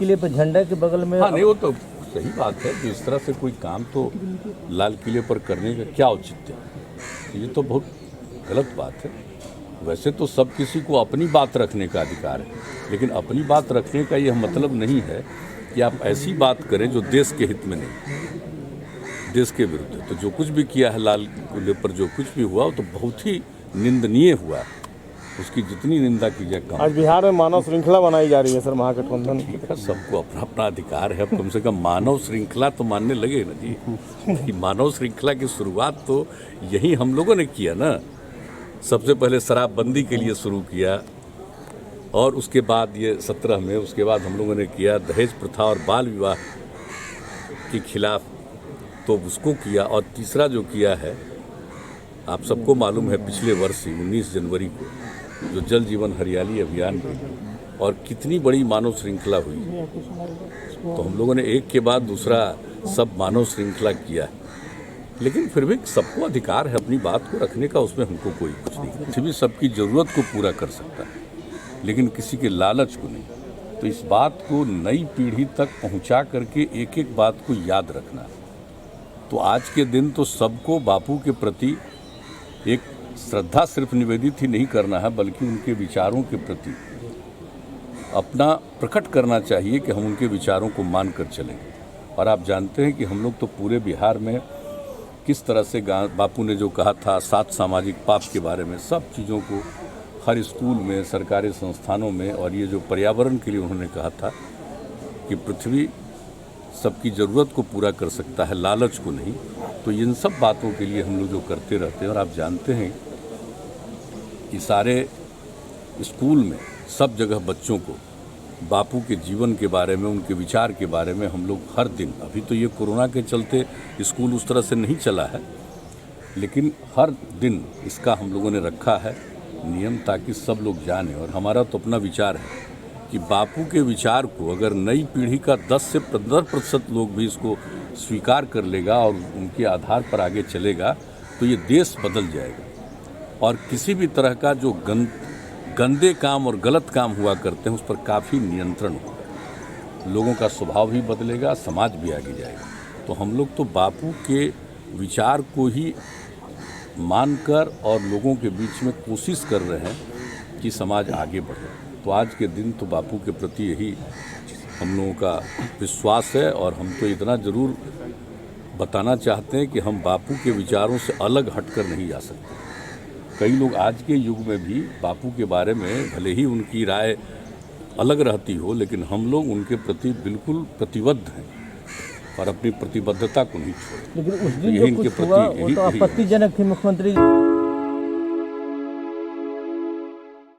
किले पर झंडा के बगल में। हाँ नहीं, वो तो सही बात है कि इस तरह से कोई काम तो लाल किले पर करने का क्या औचित्य है, ये तो बहुत गलत बात है। वैसे तो सब किसी को अपनी बात रखने का अधिकार है, लेकिन अपनी बात रखने का यह मतलब नहीं है कि आप ऐसी बात करें जो देश के हित में नहीं, देश के विरुद्ध है। तो जो कुछ भी किया है लाल किले पर, जो कुछ भी हुआ वो तो बहुत ही निंदनीय हुआ है, उसकी जितनी निंदा की जाए कम। आज बिहार में मानव श्रृंखला बनाई जा रही है सर, महागठबंधन। ठीक है, सबको अपना अपना अधिकार है, अब कम से कम मानव श्रृंखला तो मानने लगे ना जी। मानव श्रृंखला की शुरुआत तो यही हम लोगों ने किया ना। सबसे पहले शराबबंदी के लिए शुरू किया, और उसके बाद ये 17 में, उसके बाद हम लोगों ने किया दहेज प्रथा और बाल विवाह के खिलाफ, तो उसको किया। और तीसरा जो किया है, आप सबको मालूम है, पिछले वर्ष ही 19 जनवरी को जो जल जीवन हरियाली अभियान की, और कितनी बड़ी मानव श्रृंखला हुई। तो हम लोगों ने एक के बाद दूसरा सब मानव श्रृंखला किया है, लेकिन फिर भी सबको अधिकार है अपनी बात को रखने का, उसमें हमको कोई कुछ नहीं। किसी भी सबकी ज़रूरत को पूरा कर सकता है, लेकिन किसी के लालच को नहीं। तो इस बात को नई पीढ़ी तक पहुंचा करके एक एक बात को याद रखना। तो आज के दिन तो सबको बापू के प्रति एक श्रद्धा सिर्फ निवेदित ही नहीं करना है, बल्कि उनके विचारों के प्रति अपना प्रकट करना चाहिए कि हम उनके विचारों को मान कर चलेंगे। और आप जानते हैं कि हम लोग तो पूरे बिहार में किस तरह से बापू ने जो कहा था 7 सामाजिक पाप के बारे में, सब चीज़ों को हर स्कूल में, सरकारी संस्थानों में, और ये जो पर्यावरण के लिए उन्होंने कहा था कि पृथ्वी सबकी ज़रूरत को पूरा कर सकता है, लालच को नहीं। तो इन सब बातों के लिए हम लोग जो करते रहते हैं, और आप जानते हैं कि सारे स्कूल में सब जगह बच्चों को बापू के जीवन के बारे में, उनके विचार के बारे में हम लोग हर दिन, अभी तो ये कोरोना के चलते स्कूल उस तरह से नहीं चला है, लेकिन हर दिन इसका हम लोगों ने रखा है नियम, ताकि सब लोग जाने। और हमारा तो अपना विचार है कि बापू के विचार को अगर नई पीढ़ी का 10 से 15% लोग भी इसको स्वीकार कर लेगा और उनके आधार पर आगे चलेगा, तो ये देश बदल जाएगा। और किसी भी तरह का जो गंदे काम और गलत काम हुआ करते हैं, उस पर काफ़ी नियंत्रण होगा, लोगों का स्वभाव भी बदलेगा, समाज भी आगे जाएगा। तो हम लोग तो बापू के विचार को ही मानकर और लोगों के बीच में कोशिश कर रहे हैं कि समाज आगे बढ़े। तो आज के दिन तो बापू के प्रति यही हम लोगों का विश्वास है, और हम तो इतना ज़रूर बताना चाहते हैं कि हम बापू के विचारों से अलग हटकर नहीं जा सकते। कई लोग आज के युग में भी बापू के बारे में भले ही उनकी राय अलग रहती हो, लेकिन हम लोग उनके प्रति बिल्कुल प्रतिबद्ध हैं और अपनी प्रतिबद्धता को नहीं छोड़ते। लेकिन उस दिन जो कुछ हुआ वो तो आपत्तिजनक थी। मुख्यमंत्री